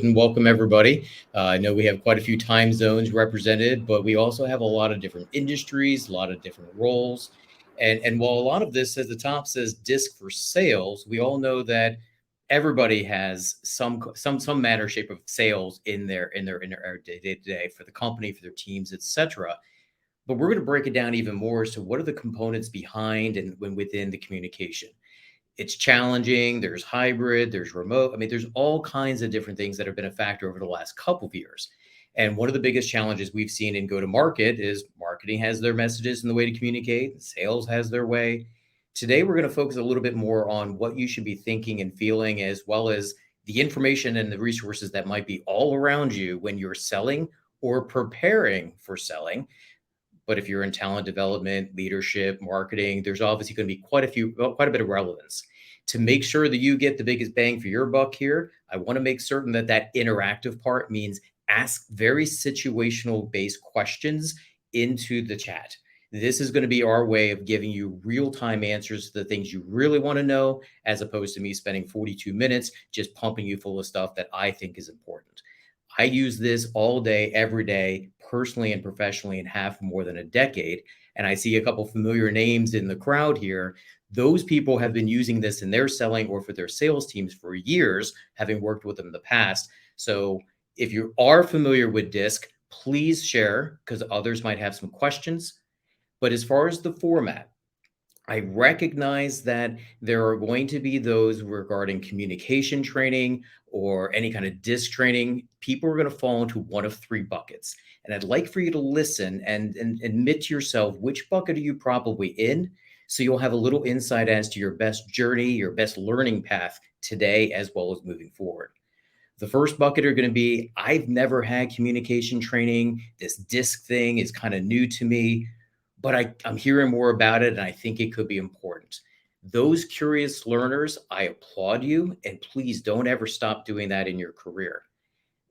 And welcome everybody. I know we have quite a few time zones represented, but we also have a lot of different industries, a lot of different roles. And while a lot of this at the top says disc for sales, we all know that everybody has some manner or shape of sales in their day to day for the company, for their teams, etc. But we're going to break it down even more. So what are the components behind and when within the communication? It's challenging. There's hybrid, there's remote. I mean, there's all kinds of different things that have been a factor over the last couple of years. And one of the biggest challenges we've seen in go to market is marketing has their messages and the way to communicate, sales has their way. Today, we're going to focus a little bit more on what you should be thinking and feeling, as well as the information and the resources that might be all around you when you're selling or preparing for selling. But if you're in talent development, leadership, marketing, there's obviously going to be quite a bit of relevance. To make sure that you get the biggest bang for your buck here, I want to make certain that that interactive part means ask very situational based questions into the chat. This is going to be our way of giving you real time answers to the things you really want to know, as opposed to me spending 42 minutes just pumping you full of stuff that I think is important. I use this all day, every day, personally and professionally, and have for more than a decade. And I see a couple familiar names in the crowd here. Those people have been using this in their selling or for their sales teams for years, having worked with them in the past. So if you are familiar with DISC, please share because others might have some questions. But as far as the format, I recognize that there are going to be those regarding communication training or any kind of disc training. People are going to fall into one of three buckets. And I'd like for you to listen and admit to yourself which bucket are you probably in, so you'll have a little insight as to your best journey, your best learning path today, as well as moving forward. The first bucket are going to be, I've never had communication training. This disc thing is kind of new to me, but I'm hearing more about it and I think it could be important. Those curious learners, I applaud you, and please don't ever stop doing that in your career.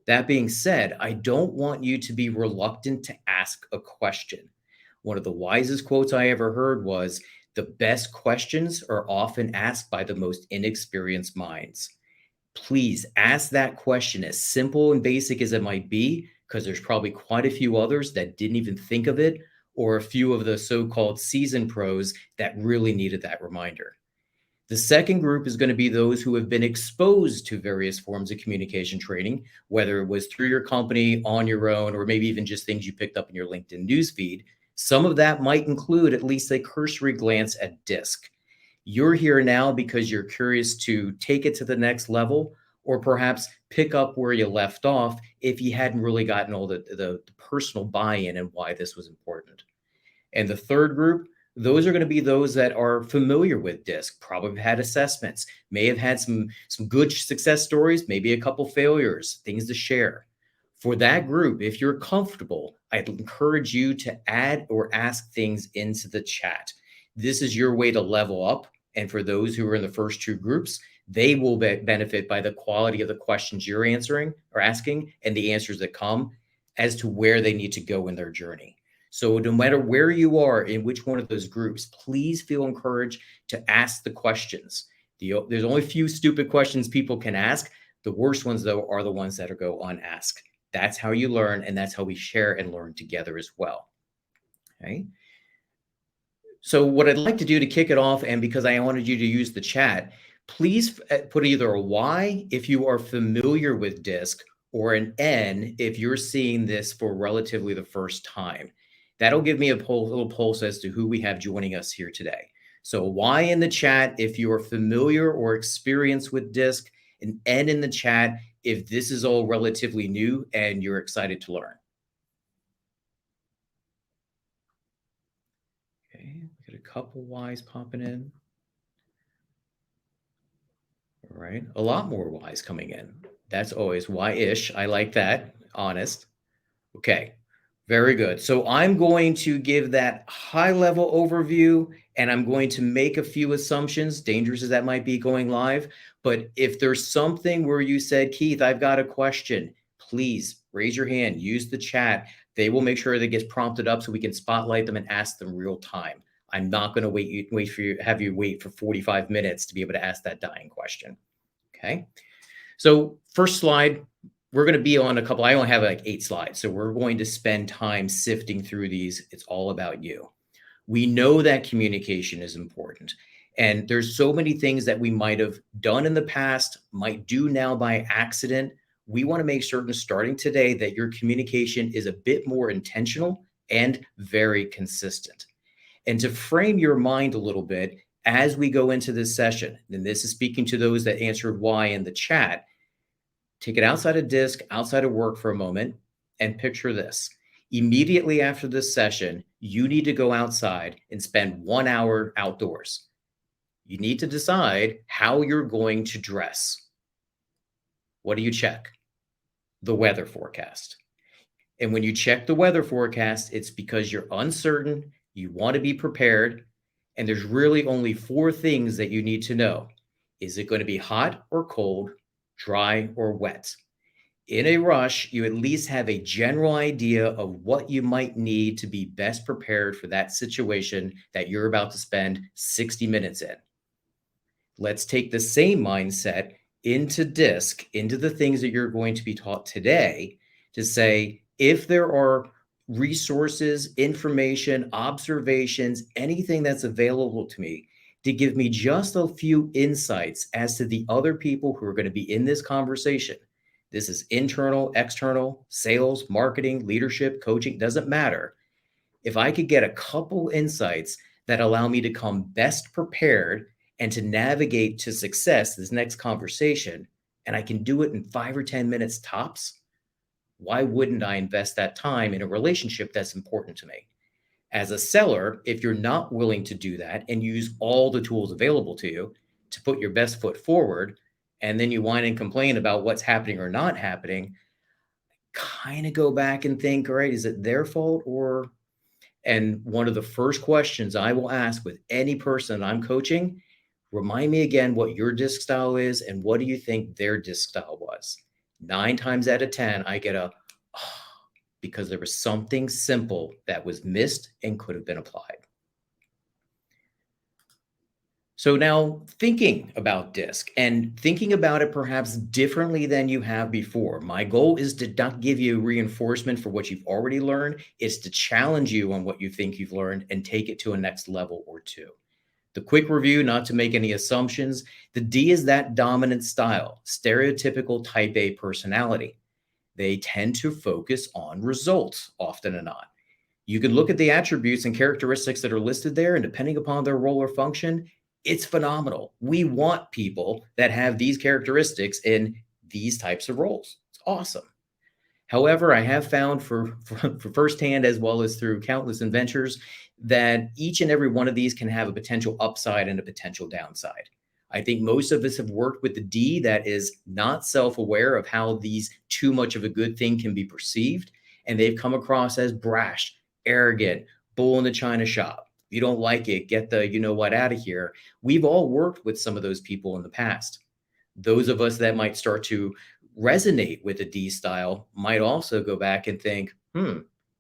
That being said, I don't want you to be reluctant to ask a question. One of the wisest quotes I ever heard was, the best questions are often asked by the most inexperienced minds. Please ask that question, as simple and basic as it might be, because there's probably quite a few others that didn't even think of it, or a few of the so-called seasoned pros that really needed that reminder. The second group is going to be those who have been exposed to various forms of communication training, whether it was through your company, on your own, or maybe even just things you picked up in your LinkedIn newsfeed. Some of that might include at least a cursory glance at DISC. You're here now because you're curious to take it to the next level, or perhaps pick up where you left off if you hadn't really gotten all the personal buy-in and why this was important. And the third group, those are going to be those that are familiar with DISC, probably have had assessments, may have had some good success stories, maybe a couple failures, things to share. For that group, if you're comfortable, I'd encourage you to add or ask things into the chat. This is your way to level up. And for those who are in the first two groups, they will benefit by the quality of the questions you're answering or asking and the answers that come as to where they need to go in their journey. So no matter where you are in which one of those groups, please feel encouraged to ask the questions. There's only a few stupid questions people can ask. The worst ones, though, are the ones that go unasked. That's how you learn, and that's how we share and learn together as well. Okay. So what I'd like to do to kick it off, and because I wanted you to use the chat, please put either a Y if you are familiar with DISC, or an N if you're seeing this for relatively the first time. That'll give me a little pulse as to who we have joining us here today. So Y in the chat if you are familiar or experienced with DISC, an N in the chat if this is all relatively new and you're excited to learn. Okay, we got a couple Ys popping in. All right, a lot more Ys coming in. That's always Y-ish. I like that, honest. Okay, very good. So I'm going to give that high-level overview, and I'm going to make a few assumptions, dangerous as that might be going live. But if there's something where you said, Keith, I've got a question, please raise your hand, use the chat. They will make sure that gets prompted up so we can spotlight them and ask them real time. I'm not going to have you wait for 45 minutes to be able to ask that dying question. Okay. So first slide, We're going to be on a couple, I only have like 8 slides. So we're going to spend time sifting through these. It's all about you. We know that communication is important. And there's so many things that we might have done in the past, might do now by accident. We want to make certain starting today that your communication is a bit more intentional and very consistent. And to frame your mind a little bit as we go into this session, and this is speaking to those that answered why in the chat, take it outside of disc, outside of work for a moment, and picture this. Immediately after this session, you need to go outside and spend 1 hour outdoors. You need to decide how you're going to dress. What do you check? The weather forecast. And when you check the weather forecast, it's because you're uncertain, you want to be prepared, and there's really only 4 things that you need to know. Is it going to be hot or cold, dry or wet? In a rush, you at least have a general idea of what you might need to be best prepared for that situation that you're about to spend 60 minutes in. Let's take the same mindset into DISC, into the things that you're going to be taught today, to say, if there are resources, information, observations, anything that's available to me to give me just a few insights as to the other people who are going to be in this conversation. This is internal, external, sales, marketing, leadership, coaching, doesn't matter. If I could get a couple insights that allow me to come best prepared and to navigate to success this next conversation, and I can do it in 5 or 10 minutes tops, why wouldn't I invest that time in a relationship that's important to me? As a seller, if you're not willing to do that and use all the tools available to you to put your best foot forward, and then you whine and complain about what's happening or not happening, kind of go back and think, all right, is it their fault or? And one of the first questions I will ask with any person I'm coaching, remind me again what your disc style is and what do you think their disc style was? 9 times out of 10, I get a, oh, because there was something simple that was missed and could have been applied. So now thinking about DISC and thinking about it perhaps differently than you have before. My goal is to not give you reinforcement for what you've already learned. It's to challenge you on what you think you've learned and take it to a next level or two. The quick review, not to make any assumptions. The D is that dominant style, stereotypical type A personality. They tend to focus on results often or not. You can look at the attributes and characteristics that are listed there, and depending upon their role or function, it's phenomenal. We want people that have these characteristics in these types of roles. It's awesome. However, I have found for firsthand, as well as through countless adventures, that each and every one of these can have a potential upside and a potential downside. I think most of us have worked with the D that is not self-aware of how these too much of a good thing can be perceived. And they've come across as brash, arrogant, bull in the china shop. If you don't like it, get the you know what out of here. We've all worked with some of those people in the past. Those of us that might start to resonate with the D style might also go back and think,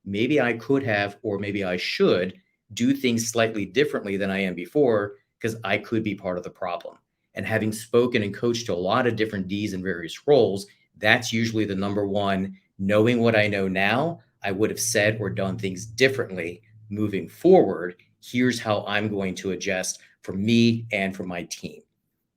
maybe I could have, or maybe I should do things slightly differently than I am before, because I could be part of the problem. And having spoken and coached to a lot of different Ds in various roles, that's usually the number one. Knowing what I know now, I would have said or done things differently moving forward. Here's how I'm going to adjust for me and for my team.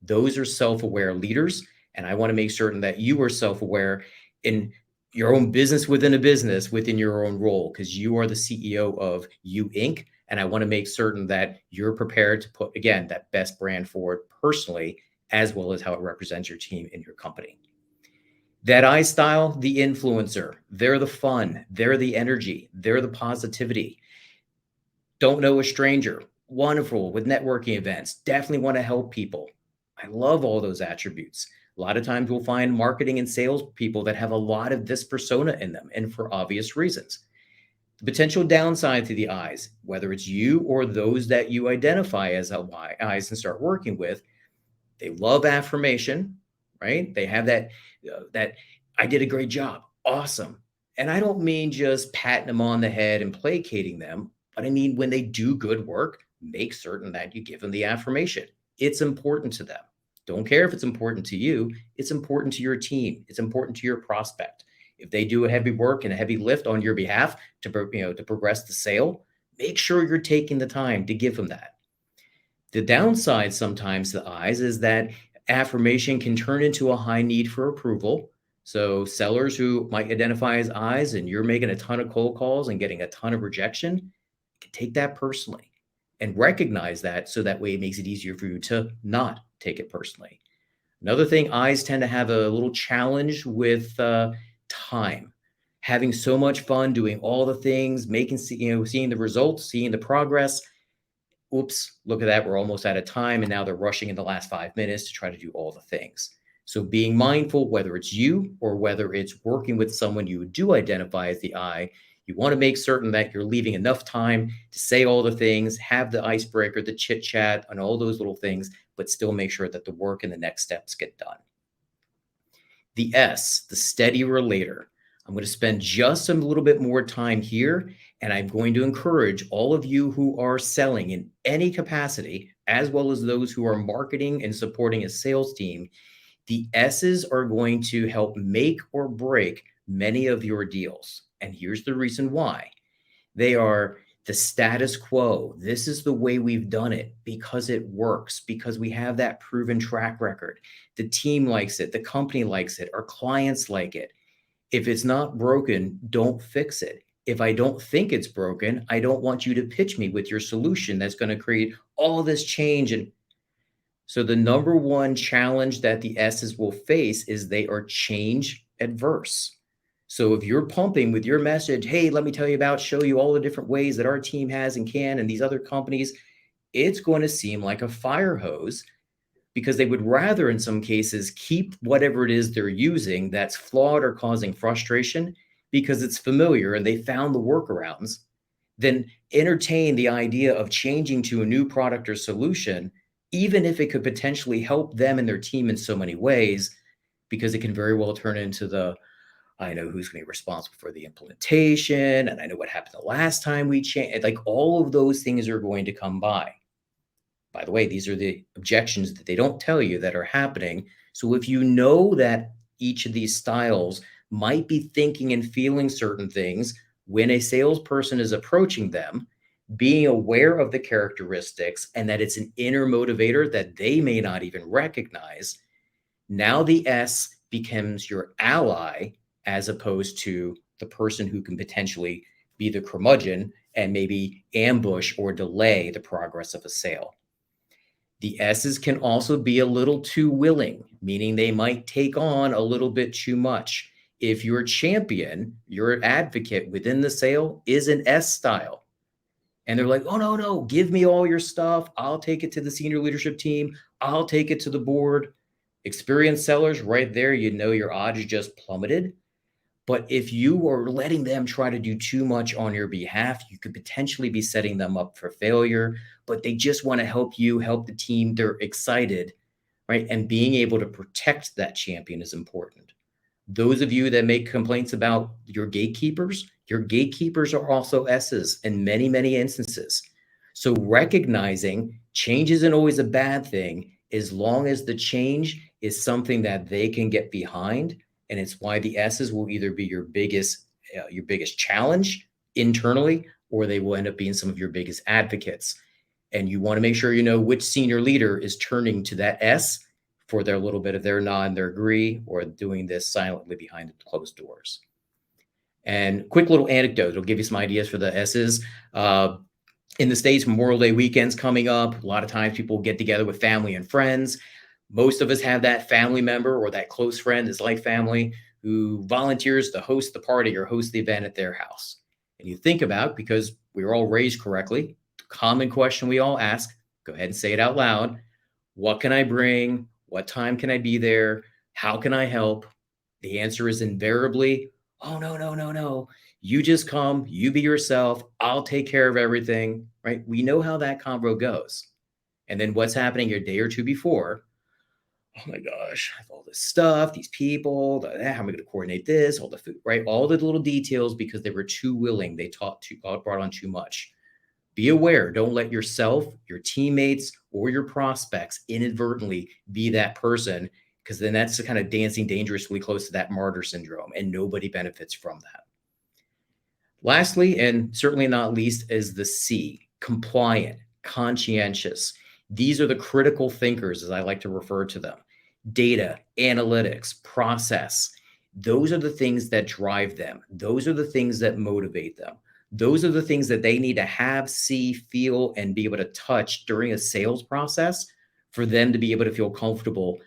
Those are self-aware leaders. And I want to make certain that you are self-aware in your own business within a business, within your own role, because you are the CEO of You Inc. And I want to make certain that you're prepared to put, again, that best brand forward personally, as well as how it represents your team and your company. That I style, the influencer, they're the fun, they're the energy, they're the positivity. Don't know a stranger, wonderful with networking events, definitely want to help people. I love all those attributes. A lot of times we'll find marketing and sales people that have a lot of this persona in them, and for obvious reasons. The potential downside to the eyes, whether it's you or those that you identify as eyes and start working with, they love affirmation, right? They have that I did a great job, awesome. And I don't mean just patting them on the head and placating them, but I mean when they do good work, make certain that you give them the affirmation. It's important to them. Don't care if it's important to you. It's important to your team. It's important to your prospect. If they do a heavy work and a heavy lift on your behalf to progress the sale, make sure you're taking the time to give them that. The downside sometimes to the eyes is that affirmation can turn into a high need for approval. So sellers who might identify as eyes and you're making a ton of cold calls and getting a ton of rejection, can take that personally and recognize that so that way it makes it easier for you to not take it personally. Another thing, eyes tend to have a little challenge with time. Having so much fun doing all the things, seeing the results, seeing the progress. Oops, look at that. We're almost out of time. And now they're rushing in the last 5 minutes to try to do all the things. So being mindful, whether it's you or whether it's working with someone you do identify as the I, you want to make certain that you're leaving enough time to say all the things, have the icebreaker, the chit chat, and all those little things, but still make sure that the work and the next steps get done. The S, the steady relator. I'm going to spend just a little bit more time here, and I'm going to encourage all of you who are selling in any capacity, as well as those who are marketing and supporting a sales team. The S's are going to help make or break many of your deals. And here's the reason why. They are the status quo. This is the way we've done it because it works, because we have that proven track record. The team likes it. The company likes it. Our clients like it. If it's not broken, don't fix it. If I don't think it's broken, I don't want you to pitch me with your solution that's going to create all this change. And so the number one challenge that the S's will face is they are change adverse. So if you're pumping with your message, hey, let me tell you about, show you all the different ways that our team has and can, and these other companies, it's going to seem like a fire hose because they would rather, in some cases, keep whatever it is they're using that's flawed or causing frustration because it's familiar and they found the workarounds, than entertain the idea of changing to a new product or solution, even if it could potentially help them and their team in so many ways, because it can very well turn into the, I know who's going to be responsible for the implementation, and I know what happened the last time we changed. Like all of those things are going to come by. By the way, these are the objections that they don't tell you that are happening. So if you know that each of these styles might be thinking and feeling certain things when a salesperson is approaching them, being aware of the characteristics and that it's an inner motivator that they may not even recognize, now the S becomes your ally as opposed to the person who can potentially be the curmudgeon and maybe ambush or delay the progress of a sale. The S's can also be a little too willing, meaning they might take on a little bit too much. If your champion, your advocate within the sale is an S style, and they're like, oh, no, give me all your stuff. I'll take it to the senior leadership team. I'll take it to the board. Experienced sellers right there, you know your odds just plummeted. But if you are letting them try to do too much on your behalf, you could potentially be setting them up for failure, but they just want to help you, help the team. They're excited, right? And being able to protect that champion is important. Those of you that make complaints about your gatekeepers are also S's in many, many instances. So recognizing change isn't always a bad thing as long as the change is something that they can get behind. And it's why the S's will either be your biggest challenge internally, or they will end up being some of your biggest advocates. And you want to make sure you know which senior leader is turning to that S for their little bit of their nod and their agree, or doing this silently behind the closed doors. And quick little anecdote, it'll give you some ideas for the S's. In the States, Memorial Day weekend's coming up. A lot of times people get together with family and friends. Most of us have that family member or that close friend is like family who volunteers to host the party or host the event at their house. And you think about, because we were all raised correctly, the common question we all ask, go ahead and say it out loud. What can I bring? What time can I be there? How can I help? The answer is invariably, oh, no. You just come, you be yourself. I'll take care of everything, right? We know how that convo goes. And then what's happening a day or two before? Oh my gosh, I have all this stuff, these people, how am I going to coordinate this, all the food, right? All the little details because they were too willing. They brought on too much. Be aware. Don't let yourself, your teammates, or your prospects inadvertently be that person, because then that's kind of dancing dangerously close to that martyr syndrome, and nobody benefits from that. Lastly, and certainly not least, is the C, compliant, conscientious. These are the critical thinkers, as I like to refer to them. Data, analytics, process. Those are the things that drive them. Those are the things that motivate them. Those are the things that they need to have, see, feel, and be able to touch during a sales process for them to be able to feel comfortable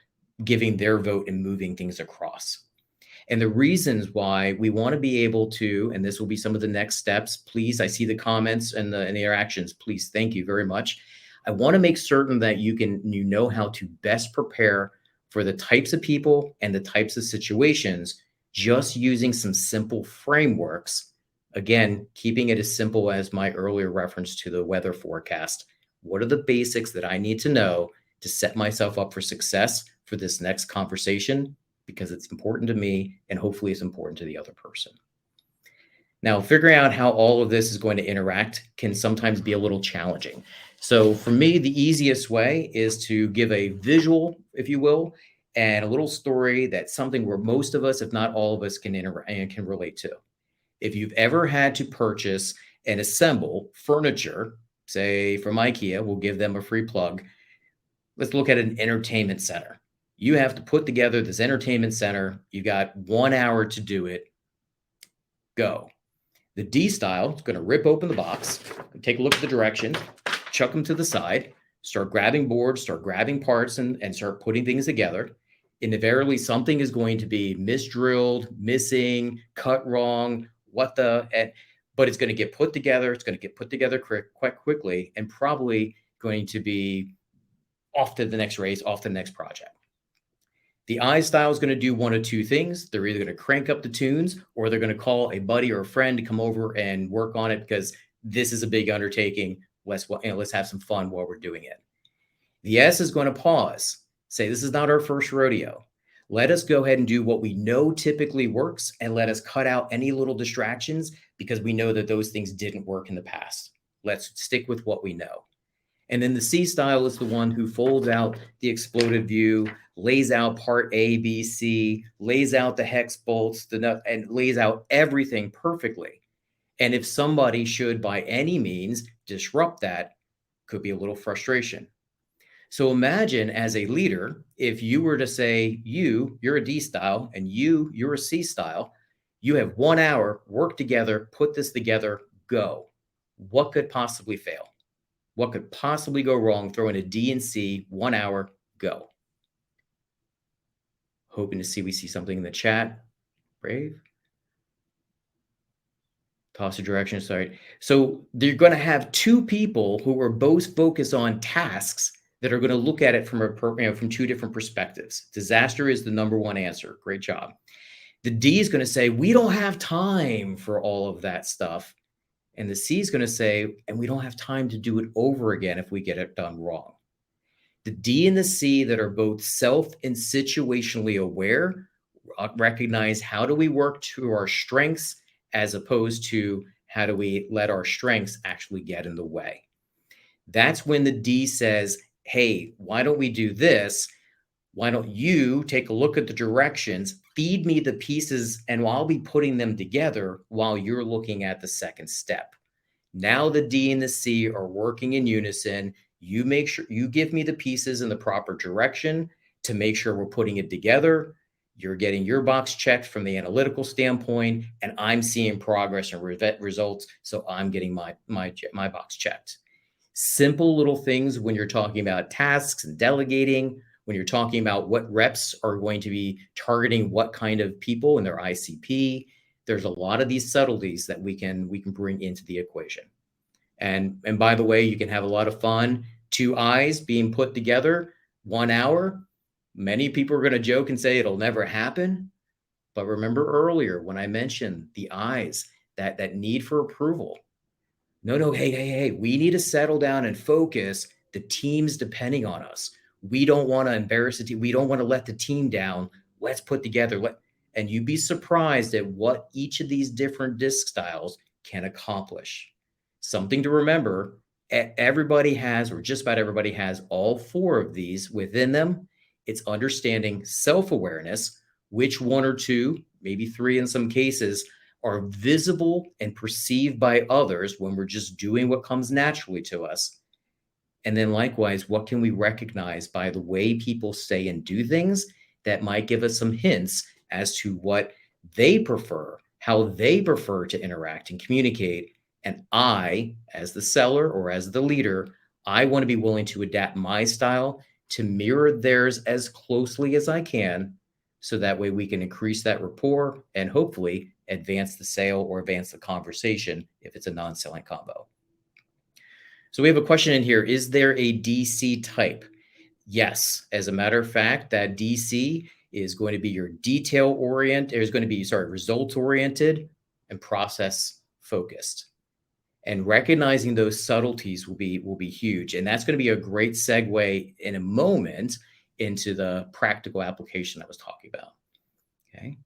giving their vote and moving things across. And the reasons why we want to be able to, and this will be some of the next steps, please, I see the comments and the interactions, please, thank you very much. I want to make certain that you know how to best prepare for the types of people and the types of situations, just using some simple frameworks. Again, keeping it as simple as my earlier reference to the weather forecast. What are the basics that I need to know to set myself up for success for this next conversation? Because it's important to me and hopefully it's important to the other person. Now, figuring out how all of this is going to interact can sometimes be a little challenging. So for me, the easiest way is to give a visual, if you will, and a little story that's something where most of us, if not all of us, can interact and can relate to. If you've ever had to purchase and assemble furniture, say from IKEA, we'll give them a free plug. Let's look at an entertainment center. You have to put together this entertainment center. You got 1 hour to do it. Go. The D style is going to rip open the box, take a look at the directions, chuck them to the side, start grabbing boards, start grabbing parts, and start putting things together. Invariably, something is going to be misdrilled, missing, cut wrong, but it's going to get put together. It's going to get put together quite quickly, and probably going to be off to the next race, off to the next project. The I style is going to do one of two things. They're either going to crank up the tunes, or they're going to call a buddy or a friend to come over and work on it, because this is a big undertaking. Let's have some fun while we're doing it. The S is going to pause, say, this is not our first rodeo. Let us go ahead and do what we know typically works, and let us cut out any little distractions, because we know that those things didn't work in the past. Let's stick with what we know. And then the C style is the one who folds out the exploded view, lays out part A, B, C, lays out the hex bolts, the nut, and lays out everything perfectly. And if somebody should by any means disrupt that, could be a little frustration. So imagine as a leader, if you were to say, you're a D style, and you're a C style, you have 1 hour, work together, put this together, go. What could possibly fail? What could possibly go wrong? Throw in a D and C, 1 hour, go. Hoping to we see something in the chat. Brave. Toss a direction, sorry. So they're going to have two people who are both focused on tasks that are going to look at it from two different perspectives. Disaster is the number one answer. Great job. The D is going to say, we don't have time for all of that stuff. And the C is going to say, and we don't have time to do it over again if we get it done wrong. The D and the C that are both self and situationally aware recognize, how do we work to our strengths as opposed to how do we let our strengths actually get in the way. That's when the D says, hey, why don't we do this? Why don't you take a look at the directions, feed me the pieces, and I'll be putting them together while you're looking at the second step. Now the D and the C are working in unison. You make sure you give me the pieces in the proper direction to make sure we're putting it together. You're getting your box checked from the analytical standpoint, and I'm seeing progress and results, so I'm getting my box checked. Simple little things when you're talking about tasks and delegating, when you're talking about what reps are going to be targeting what kind of people in their ICP. There's a lot of these subtleties that we can bring into the equation. And by the way, you can have a lot of fun. Two I's being put together, 1 hour. Many people are going to joke and say it'll never happen. But remember earlier when I mentioned the I's, that need for approval. No, hey, we need to settle down and focus. The team's depending on us. We don't want to embarrass the team. We don't want to let the team down. Let's put together. And you'd be surprised at what each of these different disc styles can accomplish. Something to remember, Everybody has, or just about everybody has, all four of these within them. It's understanding self-awareness, which one or two, maybe three in some cases, are visible and perceived by others when we're just doing what comes naturally to us. And then likewise, what can we recognize by the way people say and do things that might give us some hints as to what they prefer, how they prefer to interact and communicate. And I, as the seller or as the leader, I want to be willing to adapt my style to mirror theirs as closely as I can. So that way we can increase that rapport and hopefully advance the sale or advance the conversation if it's a non-selling combo. So we have a question in here. Is there a DC type? Yes. As a matter of fact, that DC is going to be your detail oriented, is going to be, results oriented and process focused. And recognizing those subtleties will be huge. And that's going to be a great segue in a moment into the practical application I was talking about. Okay.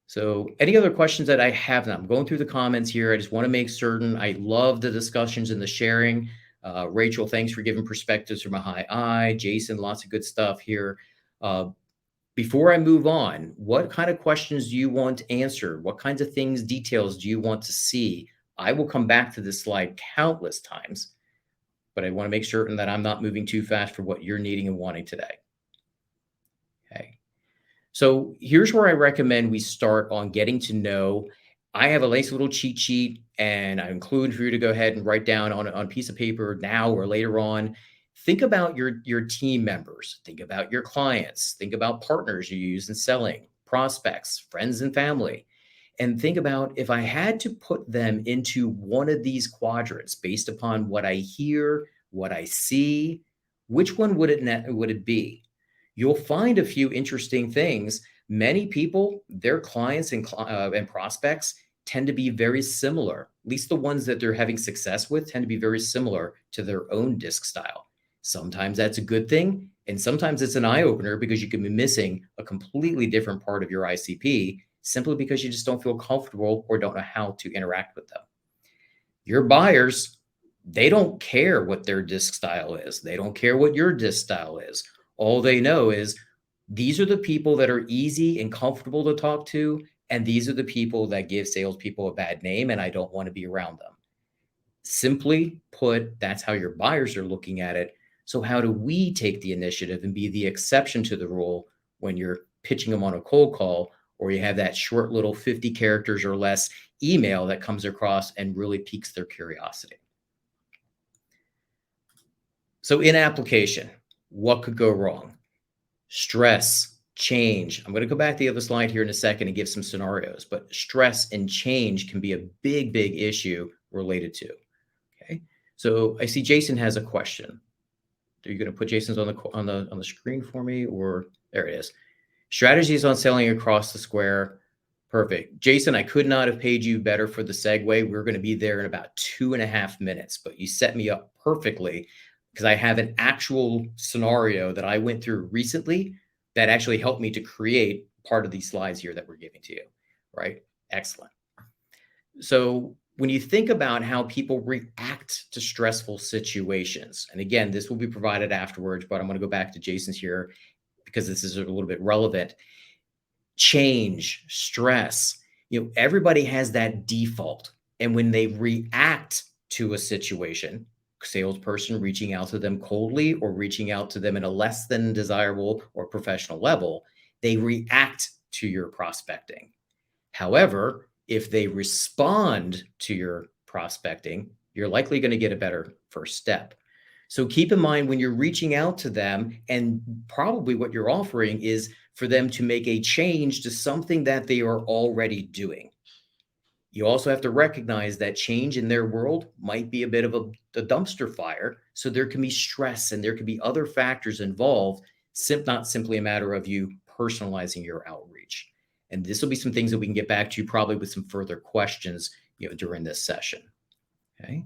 So any other questions that I have now? I'm going through the comments here. I just want to make certain. I love the discussions and the sharing. Rachel, thanks for giving perspectives from a high eye. Jason, lots of good stuff here. Before I move on, what kind of questions do you want answered? What kinds of things, details do you want to see? I will come back to this slide countless times, but I want to make certain that I'm not moving too fast for what you're needing and wanting today. Okay. So here's where I recommend we start on getting to know. I have a nice little cheat sheet, and I include for you to go ahead and write down on a piece of paper now or later on. Think about your team members. Think about your clients. Think about partners you use in selling, prospects, friends and family. And think about, if I had to put them into one of these quadrants based upon what I hear, what I see, which one would it be? You'll find a few interesting things. Many people, their clients and prospects tend to be very similar. At least the ones that they're having success with tend to be very similar to their own disc style. Sometimes that's a good thing, and sometimes it's an eye opener because you can be missing a completely different part of your ICP simply because you just don't feel comfortable or don't know how to interact with them. Your buyers, they don't care what their disc style is. They don't care what your disc style is. All they know is these are the people that are easy and comfortable to talk to, and these are the people that give salespeople a bad name, and I don't want to be around them. Simply put, that's how your buyers are looking at it. So how do we take the initiative and be the exception to the rule when you're pitching them on a cold call, or you have that short little 50 characters or less email that comes across and really piques their curiosity? So in application, what could go wrong? Stress, change. I'm going to go back to the other slide here in a second and give some scenarios, but stress and change can be a big, big issue related to. Okay. So I see Jason has a question. Are you going to put Jason's on the screen for me, or there it is? Strategies on selling across the square. Perfect. Jason, I could not have paid you better for the segue. We're going to be there in about 2.5 minutes, but you set me up perfectly because I have an actual scenario that I went through recently that actually helped me to create part of these slides here that we're giving to you, right? Excellent. So when you think about how people react to stressful situations, and again, this will be provided afterwards, but I'm going to go back to Jason's here because this is a little bit relevant. Change, stress, everybody has that default. And when they react to a situation, salesperson reaching out to them coldly or reaching out to them in a less than desirable or professional level, they react to your prospecting. However, if they respond to your prospecting, you're likely going to get a better first step. So keep in mind when you're reaching out to them, and probably what you're offering is for them to make a change to something that they are already doing. You also have to recognize that change in their world might be a bit of a dumpster fire. So there can be stress and there can be other factors involved, not simply a matter of you personalizing your outreach. And this will be some things that we can get back to probably with some further questions, during this session. Okay.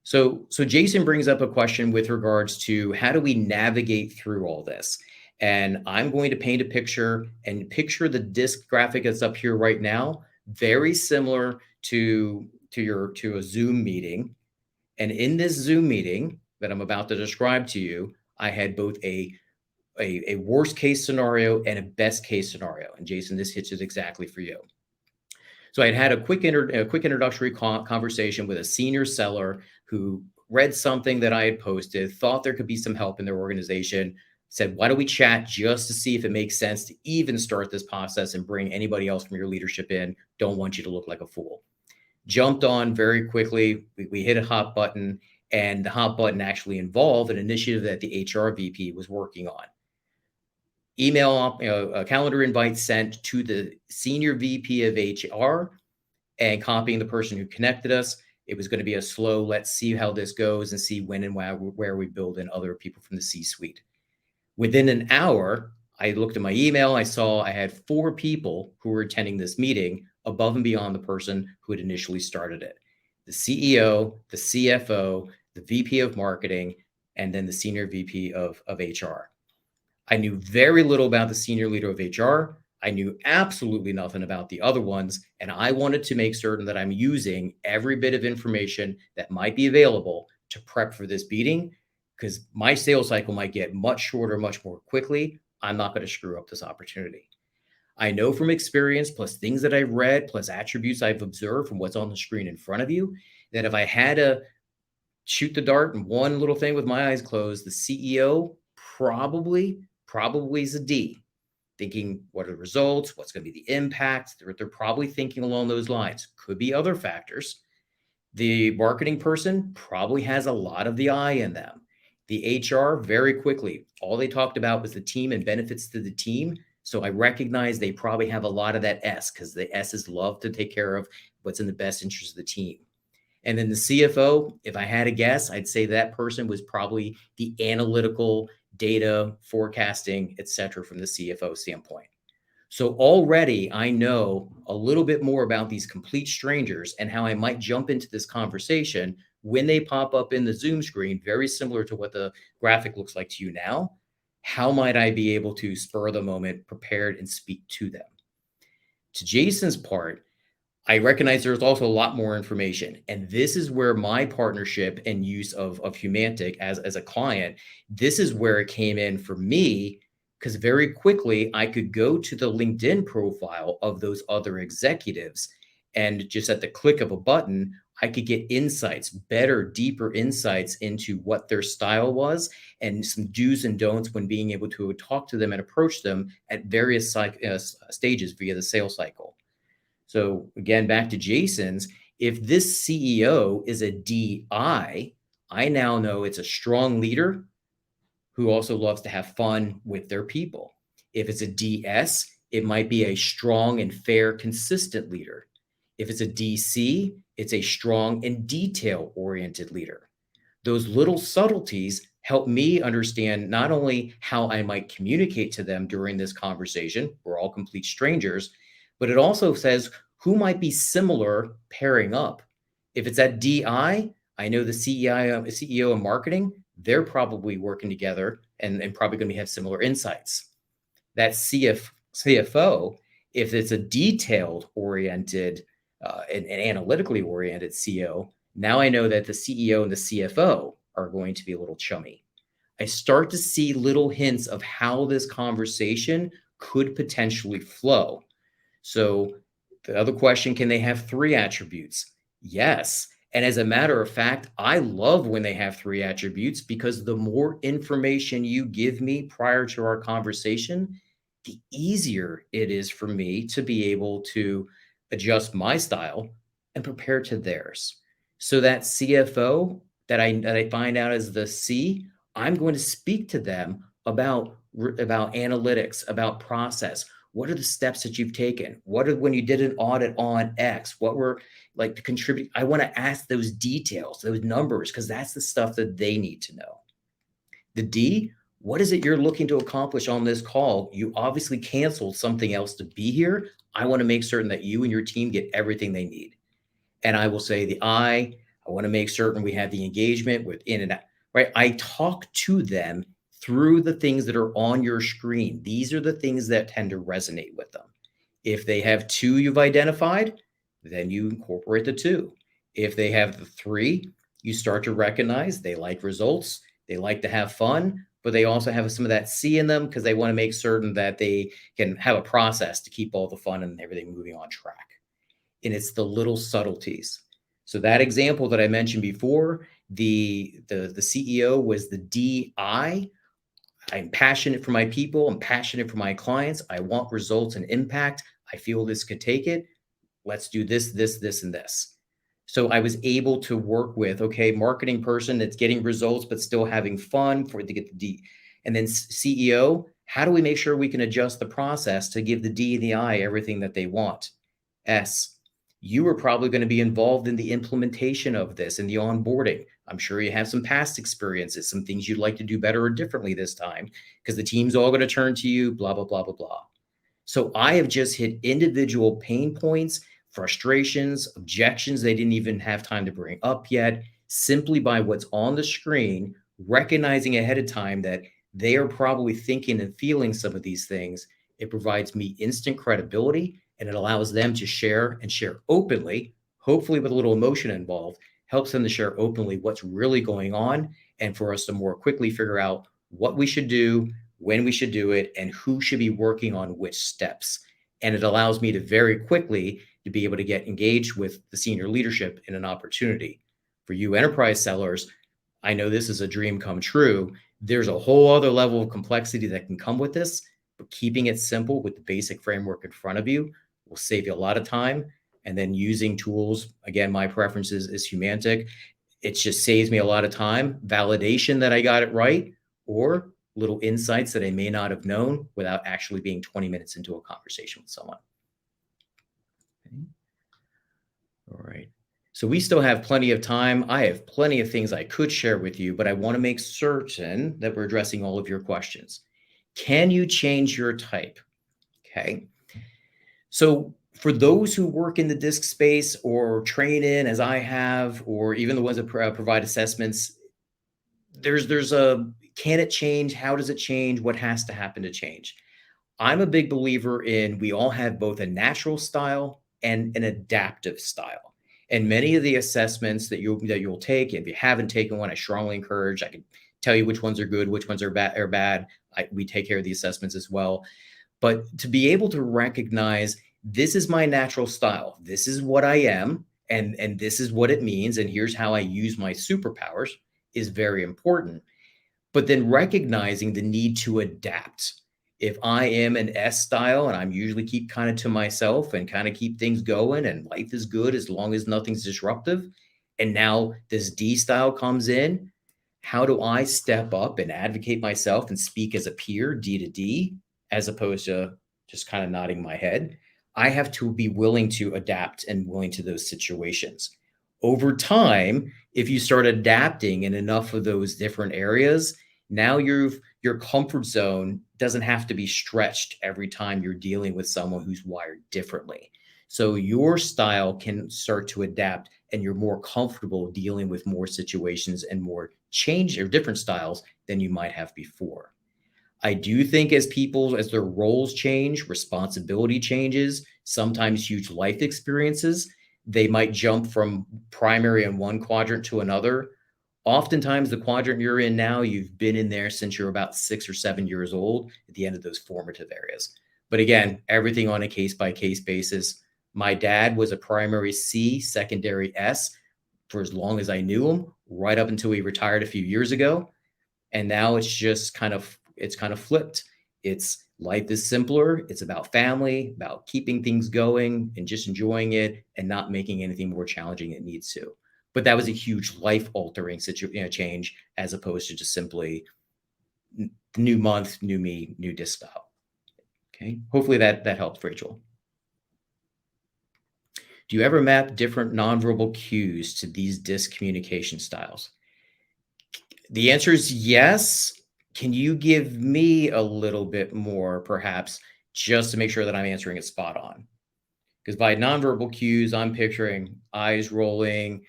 So Jason brings up a question with regards to how do we navigate through all this? And I'm going to paint a picture, and picture the disc graphic that's up here right now, very similar to a Zoom meeting. And in this Zoom meeting that I'm about to describe to you, I had both a worst case scenario and a best case scenario. And Jason, this hits it exactly for you. So I had a quick introductory conversation with a senior seller who read something that I had posted, thought there could be some help in their organization, said, why don't we chat just to see if it makes sense to even start this process and bring anybody else from your leadership in? Don't want you to look like a fool. Jumped on very quickly. We hit a hot button, and the hot button actually involved an initiative that the HR VP was working on. Email, a calendar invite sent to the senior VP of HR and copying the person who connected us. It was going to be a slow, let's see how this goes and see when and where we build in other people from the C-suite. Within an hour, I looked at my email. I saw I had 4 people who were attending this meeting above and beyond the person who had initially started it. The CEO, the CFO, the VP of marketing, and then the senior VP of HR. I knew very little about the senior leader of HR. I knew absolutely nothing about the other ones. And I wanted to make certain that I'm using every bit of information that might be available to prep for this meeting, because my sales cycle might get much shorter, much more quickly. I'm not going to screw up this opportunity. I know from experience, plus things that I've read, plus attributes I've observed from what's on the screen in front of you, that if I had to shoot the dart and one little thing with my eyes closed, the CEO probably is a D, thinking what are the results, what's going to be the impact. They're probably thinking along those lines. Could be other factors. The marketing person probably has a lot of the I in them. The HR, very quickly, all they talked about was the team and benefits to the team. So I recognize they probably have a lot of that S, because the S's love to take care of what's in the best interest of the team. And then the CFO, if I had to guess, I'd say that person was probably the analytical data forecasting, et cetera, from the CFO standpoint. So already I know a little bit more about these complete strangers and how I might jump into this conversation when they pop up in the Zoom screen, very similar to what the graphic looks like to you now. How might I be able to spur the moment, prepared, and speak to them? To Jason's part, I recognize there's also a lot more information. And this is where my partnership and use of Humantic as a client, this is where it came in for me, because very quickly I could go to the LinkedIn profile of those other executives, and just at the click of a button, I could get insights, better, deeper insights into what their style was and some do's and don'ts when being able to talk to them and approach them at various stages via the sales cycle. So again, back to Jason's, if this CEO is a DI, I now know it's a strong leader who also loves to have fun with their people. If it's a DS, it might be a strong and fair, consistent leader. If it's a DC, it's a strong and detail-oriented leader. Those little subtleties help me understand not only how I might communicate to them during this conversation, we're all complete strangers, but it also says who might be similar pairing up. If it's at DI, I know the CEO of marketing, they're probably working together and probably going to have similar insights. That CFO, if it's a detailed oriented and analytically oriented CEO, now I know that the CEO and the CFO are going to be a little chummy. I start to see little hints of how this conversation could potentially flow. So the other question, can they have 3 attributes? Yes. And as a matter of fact, I love when they have 3 attributes, because the more information you give me prior to our conversation, the easier it is for me to be able to adjust my style and prepare to theirs. So that CFO that I find out as the C, I'm going to speak to them about analytics, about process. What are the steps that you've taken? When you did an audit on X, what were like to contribute? I want to ask those details, those numbers, because that's the stuff that they need to know. The D, what is it you're looking to accomplish on this call? You obviously canceled something else to be here. I want to make certain that you and your team get everything they need. And I will say the I want to make certain we have the engagement with in and out, right? I talk to them through the things that are on your screen. These are the things that tend to resonate with them. If they have 2 you've identified, then you incorporate the 2. If they have the 3, you start to recognize they like results, they like to have fun, but they also have some of that C in them because they want to make certain that they can have a process to keep all the fun and everything moving on track. And it's the little subtleties. So that example that I mentioned before, the CEO was the DI. I'm passionate for my people. I'm passionate for my clients. I want results and impact. I feel this could take it. Let's do this, this, this, and this. So I was able to work with, okay, marketing person that's getting results, but still having fun for it to get the D. And then CEO, how do we make sure we can adjust the process to give the D and the I everything that they want? S, you are probably going to be involved in the implementation of this and the onboarding. I'm sure you have some past experiences, some things you'd like to do better or differently this time because the team's all going to turn to you, blah, blah, blah, blah, blah. So I have just hit individual pain points, frustrations, objections they didn't even have time to bring up yet, simply by what's on the screen, recognizing ahead of time that they are probably thinking and feeling some of these things. It provides me instant credibility and it allows them to share and share openly, hopefully with a little emotion involved, helps them to share openly what's really going on and for us to more quickly figure out what we should do, when we should do it, and who should be working on which steps. And it allows me to very quickly to be able to get engaged with the senior leadership in an opportunity. For you enterprise sellers, I know this is a dream come true. There's a whole other level of complexity that can come with this, but keeping it simple with the basic framework in front of you will save you a lot of time. And then using tools, again, my preference is Humantic. It just saves me a lot of time, validation that I got it right, or little insights that I may not have known without actually being 20 minutes into a conversation with someone. Okay. All right. So we still have plenty of time. I have plenty of things I could share with you, but I want to make certain that we're addressing all of your questions. Can you change your type? Okay. So for those who work in the disc space or train in as I have, or even the ones that provide assessments, there's a, can it change? How does it change? What has to happen to change? I'm a big believer in we all have both a natural style and an adaptive style. And many of the assessments that you'll take, if you haven't taken one, I strongly encourage. I can tell you which ones are good, which ones are bad. We take care of the assessments as well. But to be able to recognize this is my natural style, this is what I am, and this is what it means, and here's how I use my superpowers is very important. But then recognizing the need to adapt. If I am an S style and I'm usually keep kind of to myself and kind of keep things going and life is good as long as nothing's disruptive, and now this D style comes in, how do I step up and advocate myself and speak as a peer, D to D, as opposed to just kind of nodding my head? I have to be willing to adapt and willing to those situations. Over time, if you start adapting in enough of those different areas, now your comfort zone doesn't have to be stretched every time you're dealing with someone who's wired differently. So your style can start to adapt and you're more comfortable dealing with more situations and more change or different styles than you might have before. I do think as their roles change, responsibility changes, sometimes huge life experiences, they might jump from primary in one quadrant to another. Oftentimes, the quadrant you're in now, you've been in there since you're about 6 or 7 years old at the end of those formative areas. But again, everything on a case by case basis. My dad was a primary C, secondary S for as long as I knew him, right up until he retired a few years ago. And now it's kind of flipped. It's life is simpler. It's about family, about keeping things going and just enjoying it and not making anything more challenging than it needs to. But that was a huge life altering change as opposed to just simply new month, new me, new disc style. Okay. Hopefully that helps, Rachel. Do you ever map different nonverbal cues to these disc communication styles? The answer is yes. Can you give me a little bit more, perhaps, just to make sure that I'm answering it spot on? Because by nonverbal cues, I'm picturing eyes rolling,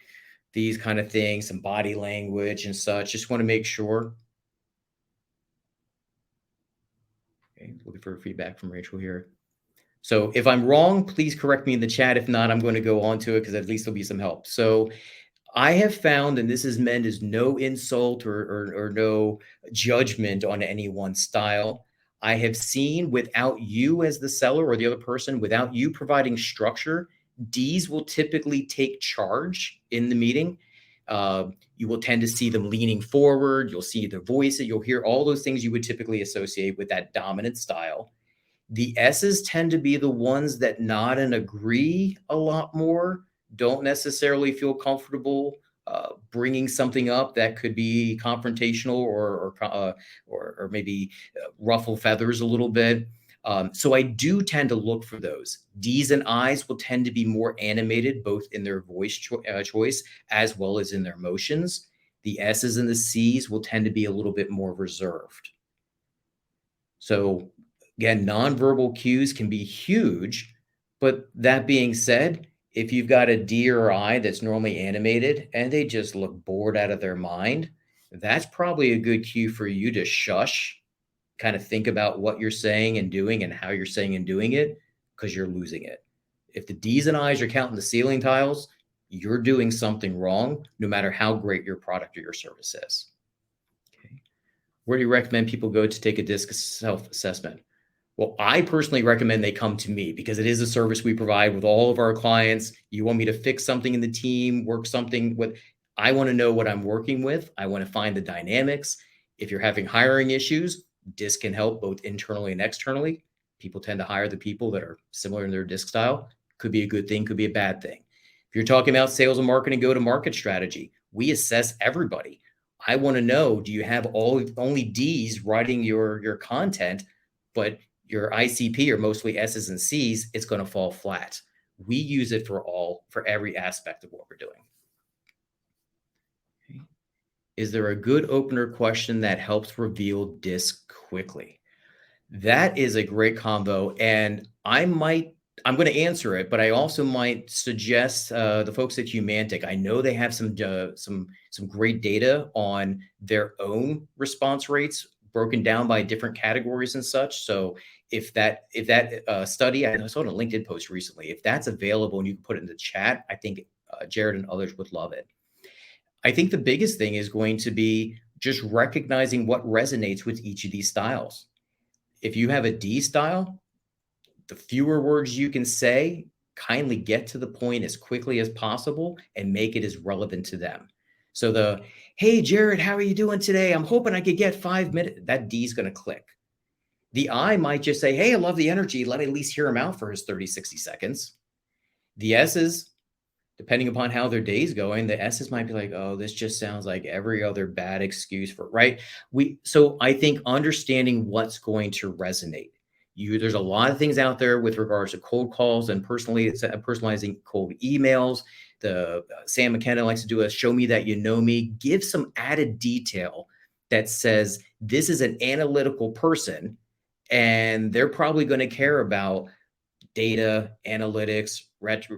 these kind of things, some body language and such. Just want to make sure. Okay, looking for feedback from Rachel here. So if I'm wrong, please correct me in the chat. If not, I'm going to go on to it because at least there'll be some help. So I have found, and this is meant as no insult or no judgment on any one style. I have seen without you as the seller or the other person, without you providing structure, D's will typically take charge in the meeting. You will tend to see them leaning forward. You'll see their voices. You'll hear all those things you would typically associate with that dominant style. The S's tend to be the ones that nod and agree a lot more, don't necessarily feel comfortable bringing something up that could be confrontational or maybe ruffle feathers a little bit. So I do tend to look for those. D's and I's will tend to be more animated, both in their choice as well as in their motions. The S's and the C's will tend to be a little bit more reserved. So again, nonverbal cues can be huge, but that being said, if you've got a D or I that's normally animated and they just look bored out of their mind, that's probably a good cue for you to shush, kind of think about what you're saying and doing and how you're saying and doing it, because you're losing it. If the D's and I's are counting the ceiling tiles, you're doing something wrong, no matter how great your product or your service is. Okay. Where do you recommend people go to take a DISC self-assessment? Well, I personally recommend they come to me because it is a service we provide with all of our clients. You want me to fix something in the team, work something with, I want to know what I'm working with. I want to find the dynamics. If you're having hiring issues, DISC can help both internally and externally. People tend to hire the people that are similar in their DISC style. Could be a good thing, could be a bad thing. If you're talking about sales and marketing, go to market strategy. We assess everybody. I want to know, do you have only D's writing your content, but your ICP are mostly S's and C's, it's going to fall flat. We use it for every aspect of what we're doing. Okay. Is there a good opener question that helps reveal DISC quickly? That is a great combo. And I'm going to answer it, but I also might suggest the folks at Humantic. I know they have some great data on their own response rates broken down by different categories and such. So if that study, I saw it on a LinkedIn post recently, if that's available and you can put it in the chat, I think Jared and others would love it. I think the biggest thing is going to be just recognizing what resonates with each of these styles. If you have a D style, the fewer words you can say, kindly get to the point as quickly as possible and make it as relevant to them. So hey, Jared, how are you doing today? I'm hoping I could get 5 minutes. That D is going to click. The I might just say, hey, I love the energy. Let me at least hear him out for his 30, 60 seconds. The S's, depending upon how their day's going, the S's might be like, oh, this just sounds like every other bad excuse for, right? So I think understanding what's going to resonate. There's a lot of things out there with regards to cold calls and personalizing cold emails. Sam McKenna likes to do a show me that you know me. Give some added detail that says this is an analytical person and they're probably going to care about data, analytics,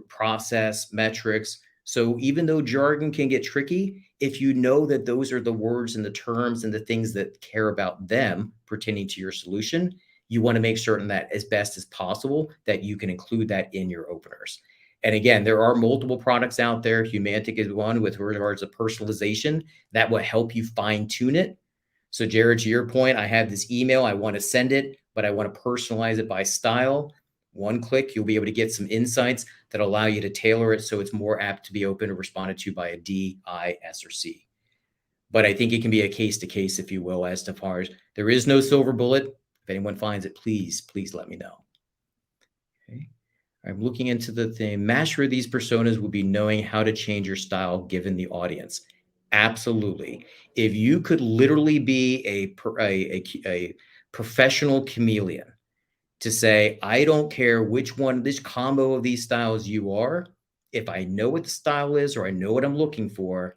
process, metrics. So even though jargon can get tricky, if you know that those are the words and the terms and the things that care about them pertaining to your solution, you want to make certain that as best as possible that you can include that in your openers. And again, there are multiple products out there. Humantic is one with regards to personalization that will help you fine tune it. So Jared, to your point, I have this email, I want to send it, but I want to personalize it by style. One click, you'll be able to get some insights that allow you to tailor it so it's more apt to be open or responded to by a D, I, S, or C. But I think it can be a case to case, if you will, as to far as there is no silver bullet. If anyone finds it, please let me know. Okay. I'm looking into the thing. Mastery of these personas will be knowing how to change your style given the audience. Absolutely. If you could literally be a professional chameleon to say, I don't care which one, this combo of these styles you are, if I know what the style is or I know what I'm looking for,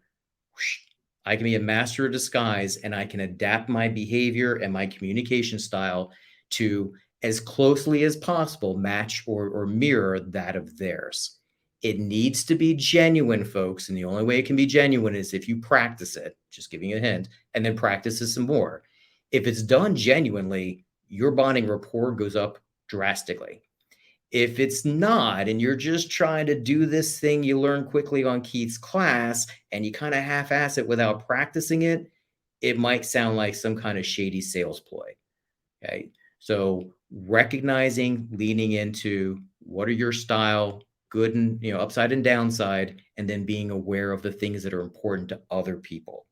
whoosh, I can be a master of disguise and I can adapt my behavior and my communication style to as closely as possible match or mirror that of theirs. It needs to be genuine, folks. And the only way it can be genuine is if you practice it, just giving you a hint, and then practice it some more. If it's done genuinely, your bonding rapport goes up drastically. If it's not, and you're just trying to do this thing you learn quickly on Keith's class, and you kind of half-ass it without practicing it, it might sound like some kind of shady sales ploy. Okay. So recognizing, leaning into what are your style, good and upside and downside, and then being aware of the things that are important to other people.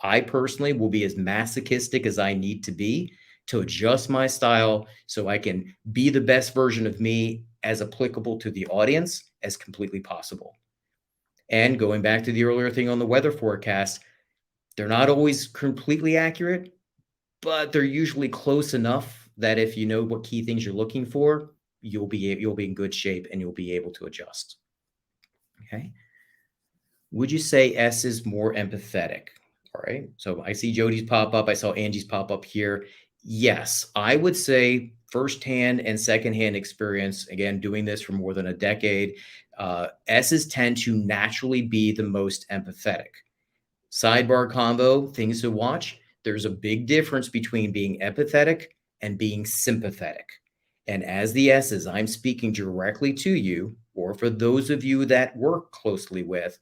I personally will be as masochistic as I need to be to adjust my style so I can be the best version of me as applicable to the audience as completely possible. And going back to the earlier thing on the weather forecast, they're not always completely accurate, but they're usually close enough that if you know what key things you're looking for, you'll be in good shape and you'll be able to adjust. Okay. Would you say S is more empathetic? All right. So I see Jody's pop up. I saw Angie's pop up here. Yes, I would say firsthand and secondhand experience, again, doing this for more than a decade, S's tend to naturally be the most empathetic. Sidebar combo, things to watch. There's a big difference between being empathetic and being sympathetic. And as the S's, I'm speaking directly to you, or for those of you that work closely with,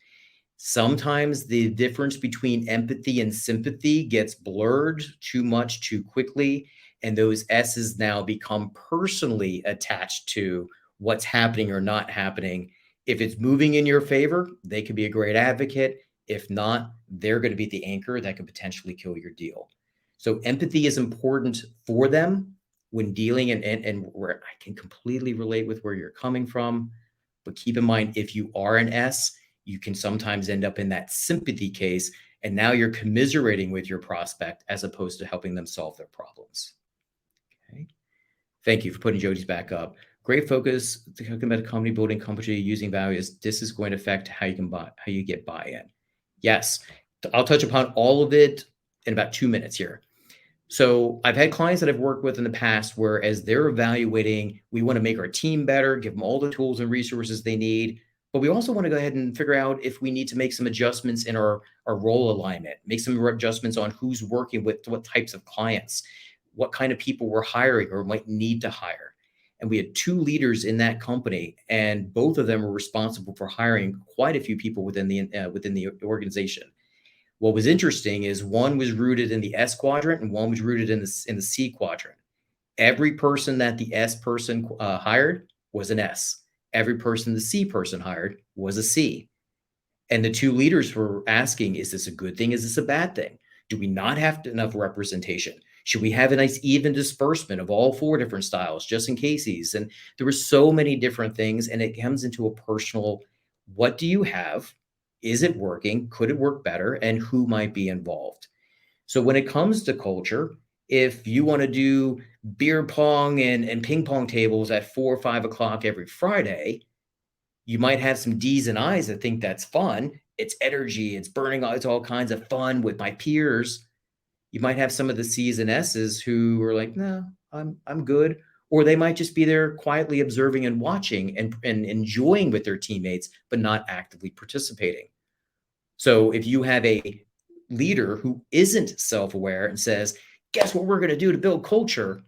sometimes the difference between empathy and sympathy gets blurred too much too quickly. And those S's now become personally attached to what's happening or not happening. If it's moving in your favor, they could be a great advocate. If not, they're going to be the anchor that could potentially kill your deal. So empathy is important for them when dealing, and where I can completely relate with where you're coming from. But keep in mind, if you are an S, you can sometimes end up in that sympathy case. And now you're commiserating with your prospect as opposed to helping them solve their problems. Okay. Thank you for putting Jody's back up. Great focus. Talking about a company building, company using values. This is going to affect how you get buy-in. Yes, I'll touch upon all of it in about 2 minutes here. So I've had clients that I've worked with in the past where as they're evaluating, we want to make our team better, give them all the tools and resources they need. But we also want to go ahead and figure out if we need to make some adjustments in our role alignment, make some adjustments on who's working with what types of clients, what kind of people we're hiring or might need to hire. And we had 2 leaders in that company, and both of them were responsible for hiring quite a few people within the organization. What was interesting is one was rooted in the S quadrant and one was rooted in the C quadrant. Every person that the S person hired was an S. Every person the C person hired was a C. And the 2 leaders were asking, is this a good thing? Is this a bad thing? Do we not have enough representation? Should we have a nice even disbursement of all 4 different styles, just in cases? And there were so many different things, and it comes into a personal, what do you have? Is it working? Could it work better? And who might be involved? So when it comes to culture, if you want to do beer pong and ping pong tables at 4 or 5 o'clock every Friday, you might have some D's and I's that think that's fun. It's energy, it's burning, it's all kinds of fun with my peers. You might have some of the C's and S's who are like, no, I'm good. Or they might just be there quietly observing and watching and enjoying with their teammates, but not actively participating. So if you have a leader who isn't self-aware and says, guess what we're going to do to build culture,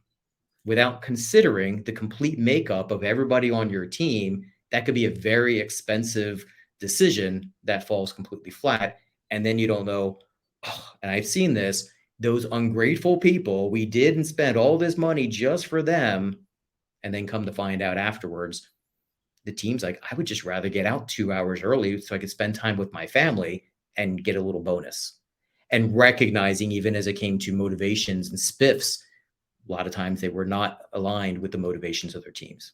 without considering the complete makeup of everybody on your team, that could be a very expensive decision that falls completely flat. And then you don't know, oh, and I've seen this, those ungrateful people, we did and spent all this money just for them. And then come to find out afterwards, the team's like, I would just rather get out 2 hours early so I could spend time with my family and get a little bonus. And recognizing, even as it came to motivations and spiffs, a lot of times they were not aligned with the motivations of their teams.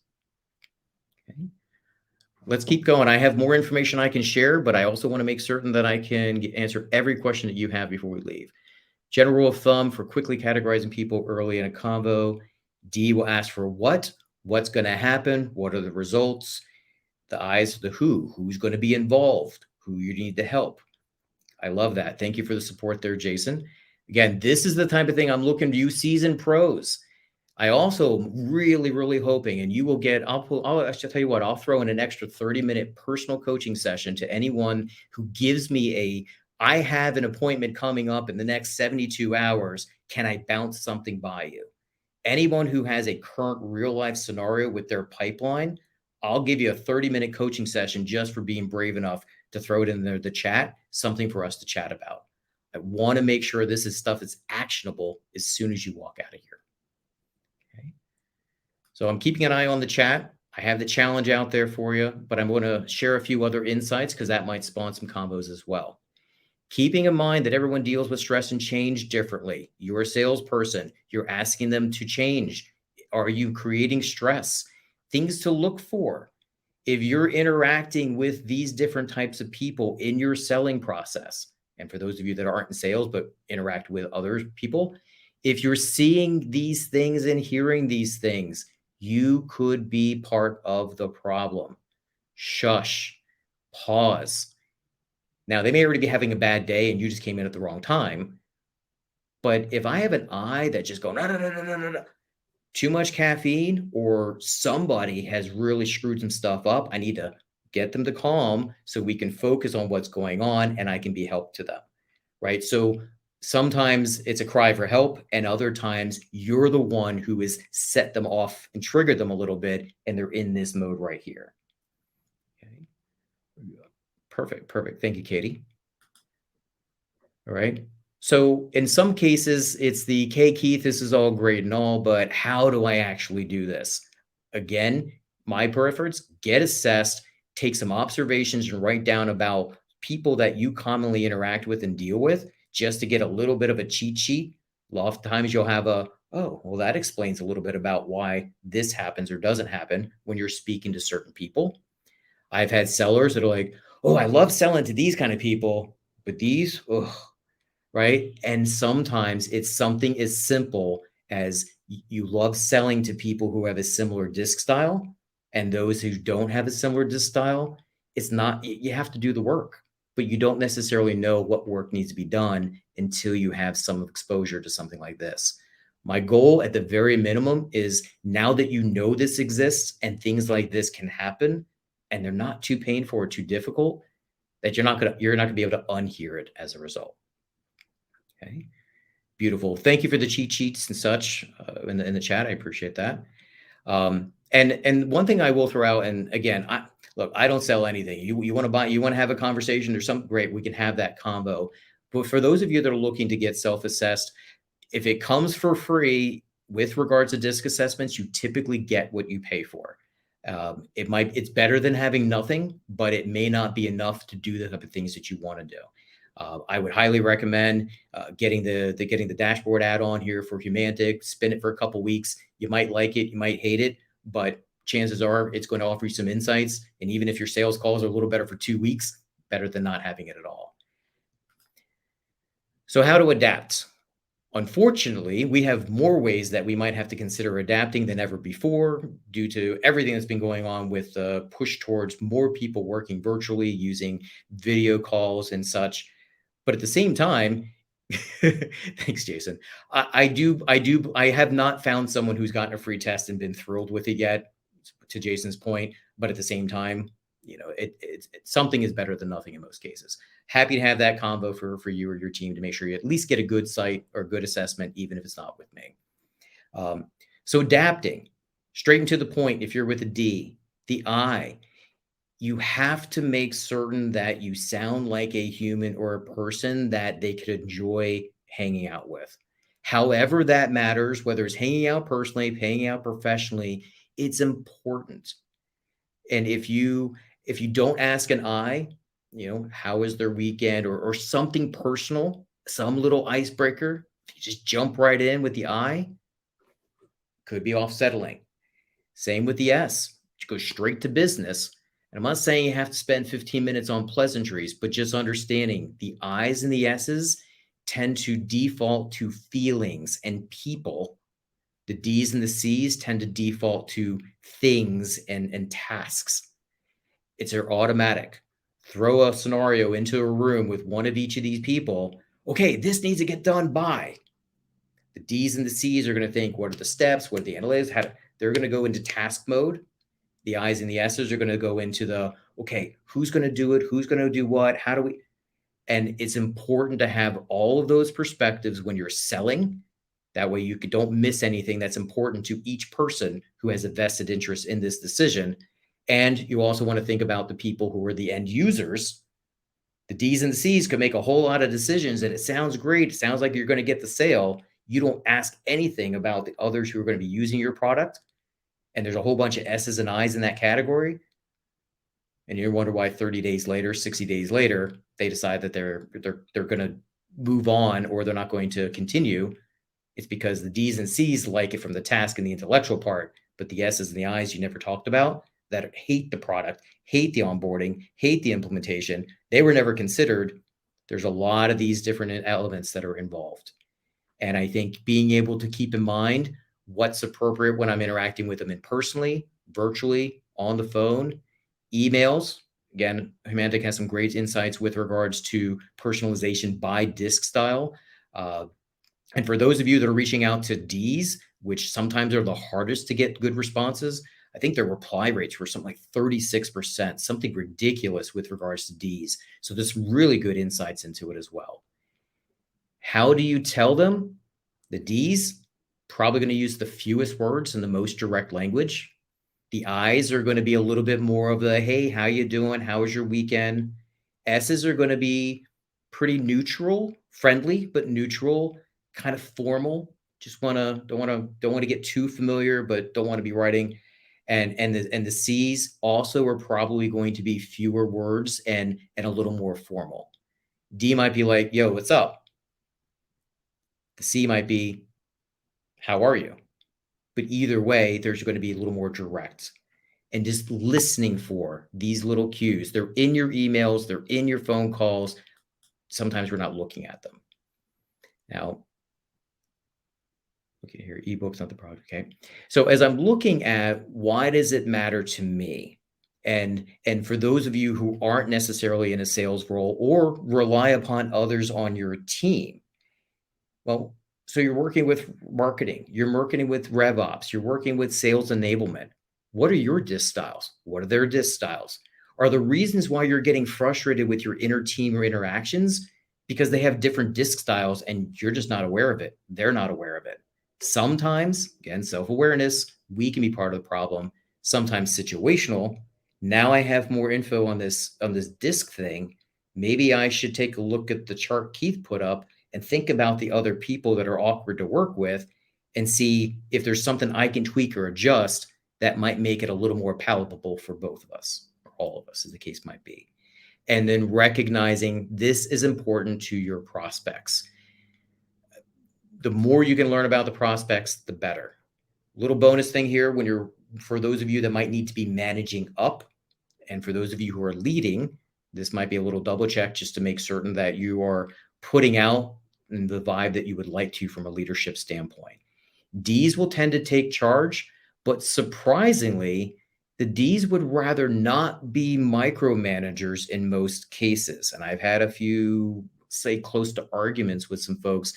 Okay. Let's keep going. I have more information I can share, but I also want to make certain that I can answer every question that you have before we leave. General rule of thumb for quickly categorizing people early in a convo. D will ask for what's going to happen, what are the results. The I's, the who's going to be involved, who you need to help. I love that. Thank you for the support there, Jason. Again, this is the type of thing I'm looking to you seasoned pros. I also really, really hoping, and you will get, I should tell you what, I'll throw in an extra 30-minute personal coaching session to anyone who gives me I have an appointment coming up in the next 72 hours. Can I bounce something by you? anyone who has a current real life scenario with their pipeline, I'll give you a 30-minute coaching session just for being brave enough to throw it in the chat, something for us to chat about. I want to make sure this is stuff that's actionable as soon as you walk out of here. Okay. So I'm keeping an eye on the chat. I have the challenge out there for you, but I'm going to share a few other insights because that might spawn some combos as well. Keeping in mind that everyone deals with stress and change differently. You're a salesperson. You're asking them to change. Are you creating stress? Things to look for. If you're interacting with these different types of people in your selling process, and for those of you that aren't in sales but interact with other people, if you're seeing these things and hearing these things, you could be part of the problem. Shush. Pause. Now, they may already be having a bad day and you just came in at the wrong time. But if I have an eye that just goes, no, no, no, no, no, no, no, too much caffeine, or somebody has really screwed some stuff up, I need to get them to calm so we can focus on what's going on and I can be help to them, right? So sometimes it's a cry for help, and other times you're the one who has set them off and triggered them a little bit, and they're in this mode right here. Okay. Perfect, perfect. Thank you, Katie. All right. So in some cases, it's the, okay, Keith, this is all great and all, but how do I actually do this? Again, my preference, get assessed, take some observations and write down about people that you commonly interact with and deal with, just to get a little bit of a cheat sheet. A lot of times you'll have a, oh, well, that explains a little bit about why this happens or doesn't happen when you're speaking to certain people. I've had sellers that are like, oh, I love selling to these kind of people, but these, oh, right? And sometimes it's something as simple as you love selling to people who have a similar disc style, and those who don't have a similar disc style, it's not, you have to do the work, but you don't necessarily know what work needs to be done until you have some exposure to something like this. My goal at the very minimum is, now that you know this exists and things like this can happen and they're not too painful or too difficult, that you're not going to be able to unhear it as a result. Okay, beautiful. Thank you for the cheat sheets and such in the chat. I appreciate that. And one thing I will throw out, and again, I don't sell anything. You want to buy, you want to have a conversation or something, great, we can have that combo. But for those of you that are looking to get self-assessed, if it comes for free with regards to disc assessments, you typically get what you pay for. It's better than having nothing, but it may not be enough to do the type of things that you want to do. I would highly recommend getting the dashboard add-on here for Humantic. Spin it for a couple weeks. You might like it, you might hate it, but chances are it's going to offer you some insights. And even if your sales calls are a little better for 2 weeks, better than not having it at all. So how to adapt? Unfortunately, we have more ways that we might have to consider adapting than ever before, due to everything that's been going on with the push towards more people working virtually, using video calls and such. But at the same time, thanks, Jason. I have not found someone who's gotten a free test and been thrilled with it yet, to Jason's point. But at the same time, something is better than nothing in most cases. Happy to have that combo for you or your team to make sure you at least get a good site or good assessment, even if it's not with me. So adapting, straight and to the point. If you're with a D, the I, you have to make certain that you sound like a human or a person that they could enjoy hanging out with. However that matters, whether it's hanging out personally, hanging out professionally, it's important. And if you don't ask an I, how is their weekend, or something personal, some little icebreaker, if you just jump right in with the I, could be off-settling. Same with the S, go straight to business. And I'm not saying you have to spend 15 minutes on pleasantries, but just understanding the I's and the S's tend to default to feelings and people. The D's and the C's tend to default to things and tasks. It's automatic. Throw a scenario into a room with one of each of these people. Okay, this needs to get done by. The D's and the C's are going to think, what are the steps? What are the analytics? They're going to go into task mode. The I's and the S's are going to go into the, okay, who's going to do it? Who's going to do what? How do we? And it's important to have all of those perspectives when you're selling, That way you don't miss anything that's important to each person who has a vested interest in this decision. And you also want to think about the people who are the end users. The D's and the C's could make a whole lot of decisions, and it sounds great. It sounds like you're going to get the sale. You don't ask anything about the others who are going to be using your product. And there's a whole bunch of S's and I's in that category. And you wonder why 30 days later, 60 days later, they decide that they're going to move on or they're not going to continue. It's because the D's and C's like it from the task and the intellectual part, but the S's and the I's you never talked about that hate the product, hate the onboarding, hate the implementation, they were never considered. There's a lot of these different elements that are involved. And I think being able to keep in mind what's appropriate when I'm interacting with them in personally, virtually, on the phone, emails. Again, Humantic has some great insights with regards to personalization by disc style. And for those of you that are reaching out to Ds, which sometimes are the hardest to get good responses, I think their reply rates were something like 36%, something ridiculous with regards to Ds. So there's really good insights into it as well. How do you tell them? The Ds, probably going to use the fewest words and the most direct language. The I's are going to be a little bit more of the, hey, how you doing? How was your weekend? S's are going to be pretty neutral, friendly, but neutral, kind of formal. Just don't want to get too familiar, but don't want to be writing. And the C's also are probably going to be fewer words and a little more formal. D might be like, yo, what's up? The C might be, how are you? But either way, there's going to be a little more direct. And just listening for these little cues. They're in your emails, they're in your phone calls. Sometimes we're not looking at them. Now, okay, here, ebooks, not the product, okay? So as I'm looking at why does it matter to me? And for those of you who aren't necessarily in a sales role or rely upon others on your team, well, so you're working with marketing, you're working with RevOps, you're working with sales enablement. What are your disc styles? What are their disc styles? Are the reasons why you're getting frustrated with your inner team or interactions because they have different disc styles and you're just not aware of it? They're not aware of it. Sometimes, again, self-awareness, we can be part of the problem. Sometimes situational. Now I have more info on this disc thing. Maybe I should take a look at the chart Keith put up and think about the other people that are awkward to work with and see if there's something I can tweak or adjust that might make it a little more palatable for both of us, or all of us, as the case might be. And then recognizing this is important to your prospects. The more you can learn about the prospects, the better. Little bonus thing here, for those of you that might need to be managing up, and for those of you who are leading, this might be a little double check just to make certain that you are putting out the vibe that you would like to from a leadership standpoint. Ds will tend to take charge, but surprisingly, the Ds would rather not be micromanagers in most cases. And I've had a few, say, close to arguments with some folks.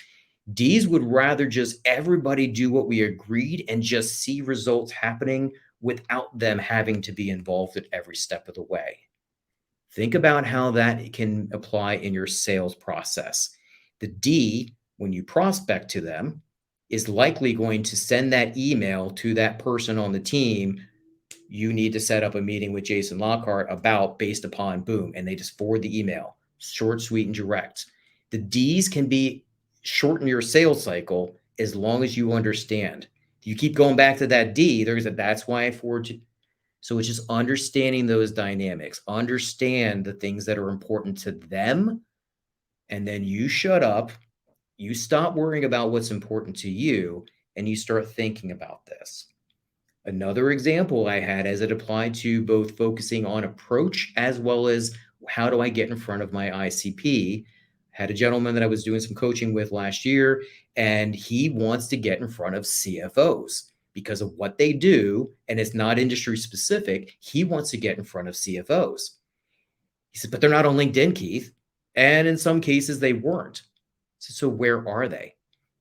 Ds would rather just everybody do what we agreed and just see results happening without them having to be involved at every step of the way. Think about how that can apply in your sales process. The D, when you prospect to them, is likely going to send that email to that person on the team. You need to set up a meeting with Jason Lockhart about based upon boom. And they just forward the email, short, sweet, and direct. The D's can be shorten your sales cycle as long as you understand. If you keep going back to that D, that's why I forward you. So it's just understanding those dynamics, understand the things that are important to them. And then you shut up, you stop worrying about what's important to you, and you start thinking about this. Another example I had as it applied to both focusing on approach as well as how do I get in front of my ICP. Had a gentleman that I was doing some coaching with last year, and he wants to get in front of CFOs because of what they do, and it's not industry specific. He wants to get in front of CFOs. He said, but they're not on LinkedIn, Keith. And in some cases, they weren't. So where are they?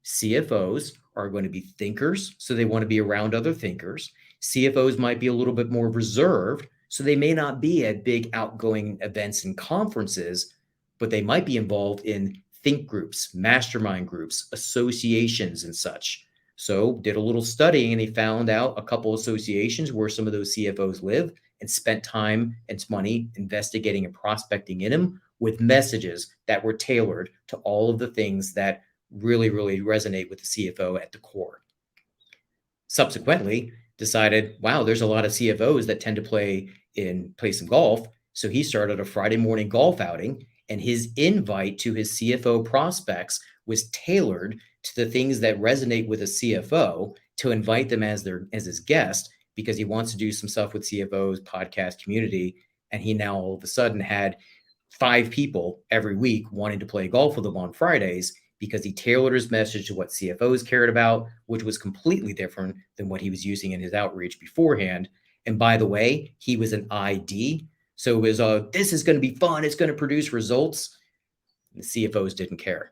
CFOs are going to be thinkers, so they want to be around other thinkers. CFOs might be a little bit more reserved, so they may not be at big outgoing events and conferences, but they might be involved in think groups, mastermind groups, associations, and such. So did a little studying, and he found out a couple associations where some of those CFOs live, and spent time and money investigating and prospecting in them with messages that were tailored to all of the things that really, really resonate with the CFO at the core. Subsequently, decided, wow, there's a lot of CFOs that tend to play some golf. So he started a Friday morning golf outing, and his invite to his CFO prospects was tailored to the things that resonate with a CFO, to invite them as his guest, because he wants to do some stuff with CFOs podcast community. And he now all of a sudden had 5 people every week wanting to play golf with him on Fridays, because he tailored his message to what CFOs cared about, which was completely different than what he was using in his outreach beforehand. And by the way, he was an ID. So it was, this is going to be fun. It's going to produce results. And the CFOs didn't care.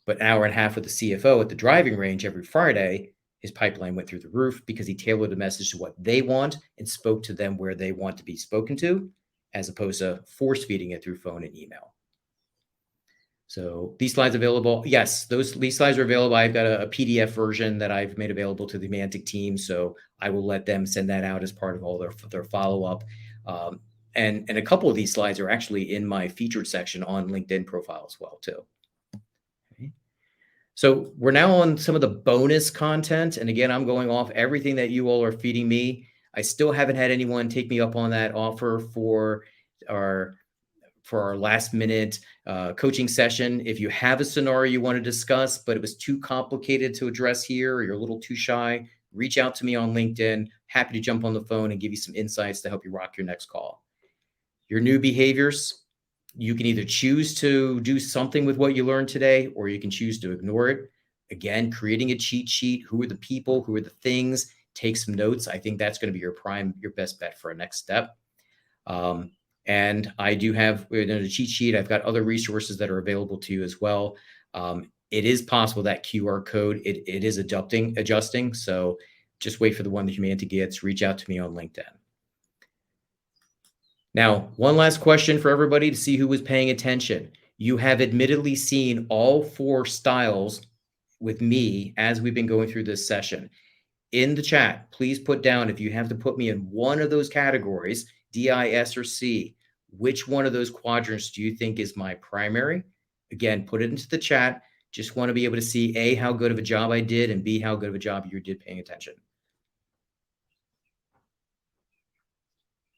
But an hour and a half with the CFO at the driving range every Friday, his pipeline went through the roof, because he tailored the message to what they want and spoke to them where they want to be spoken to, as opposed to force feeding it through phone and email. So these slides available. Yes, these slides are available. I've got a PDF version that I've made available to the Humantic team. So I will let them send that out as part of all their follow-up. And a couple of these slides are actually in my featured section on LinkedIn profile as well, too. Okay. So we're now on some of the bonus content. And again, I'm going off everything that you all are feeding me. I still haven't had anyone take me up on that offer for our last minute coaching session. If you have a scenario you want to discuss, but it was too complicated to address here, or you're a little too shy, reach out to me on LinkedIn. Happy to jump on the phone and give you some insights to help you rock your next call. Your new behaviors, you can either choose to do something with what you learned today, or you can choose to ignore it. Again, creating a cheat sheet. Who are the people? Who are the things? Take some notes. I think that's going to be your best bet for a next step. And I do have a cheat sheet. I've got other resources that are available to you as well. It is possible that QR code, it is adjusting. So just wait for the one that Humanity gets. Reach out to me on LinkedIn. Now, one last question for everybody to see who was paying attention. You have admittedly seen all 4 styles with me as we've been going through this session. In the chat, please put down, if you have to put me in one of those categories, D, I, S, or C, which one of those quadrants do you think is my primary? Again, put it into the chat. Just want to be able to see A, how good of a job I did, and B, how good of a job you did paying attention.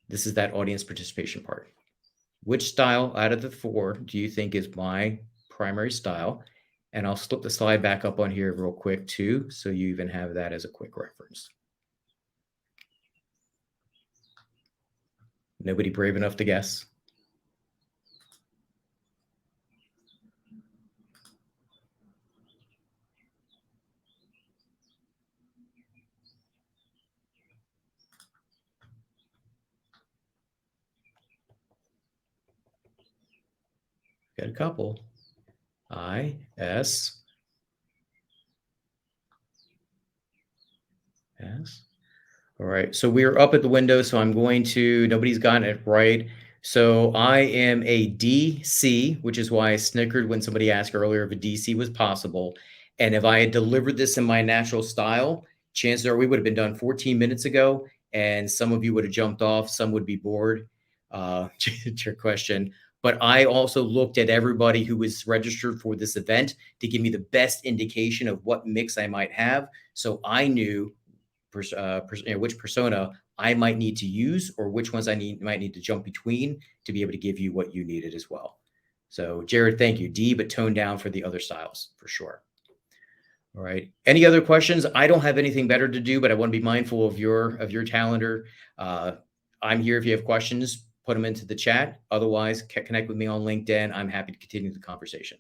This is that audience participation part. Which style out of the 4 do you think is my primary style? And I'll slip the slide back up on here real quick too, so you even have that as a quick reference. Nobody brave enough to guess? Got a couple. I, S, S. All right, so we are up at the window, so I'm going to, nobody's gotten it right. So I am a DC, which is why I snickered when somebody asked earlier if a DC was possible. And if I had delivered this in my natural style, chances are we would have been done 14 minutes ago, and some of you would have jumped off, some would be bored. To your question. But I also looked at everybody who was registered for this event to give me the best indication of what mix I might have. So I knew which persona I might need to use, or which ones I might need to jump between to be able to give you what you needed as well. So Jared, thank you. D, but tone down for the other styles for sure. All right. Any other questions? I don't have anything better to do, but I want to be mindful of your calendar. I'm here if you have questions. Put them into the chat. Otherwise, connect with me on LinkedIn. I'm happy to continue the conversation.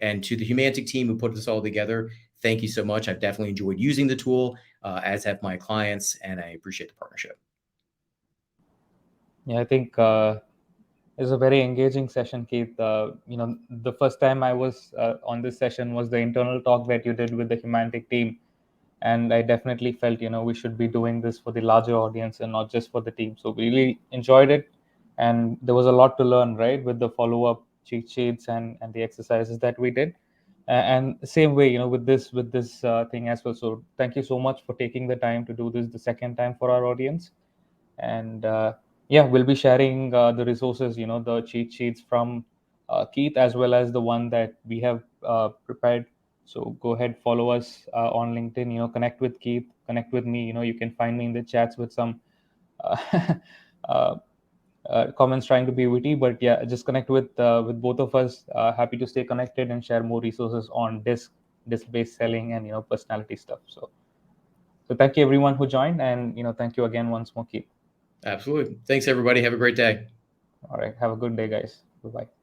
And to the Humantic team who put this all together, thank you so much. I've definitely enjoyed using the tool, as have my clients, and I appreciate the partnership. Yeah, I think it's a very engaging session, Keith. The first time I was on this session was the internal talk that you did with the Humantic team. And I definitely felt, we should be doing this for the larger audience and not just for the team. So really enjoyed it. And there was a lot to learn, right, with the follow-up cheat sheets and the exercises that we did. And same way, with this thing as well. So thank you so much for taking the time to do this the second time for our audience. And yeah, we'll be sharing the resources, the cheat sheets from Keith, as well as the one that we have prepared. So go ahead, follow us on LinkedIn, connect with Keith, connect with me. You can find me in the chats with some uh, uh, comments trying to be witty, but yeah, just connect with both of us. Happy to stay connected and share more resources on disc based selling and personality stuff. So thank you everyone who joined, and thank you again once more, Keith. Absolutely. Thanks, everybody. Have a great day. All right, have a good day, guys. Bye bye.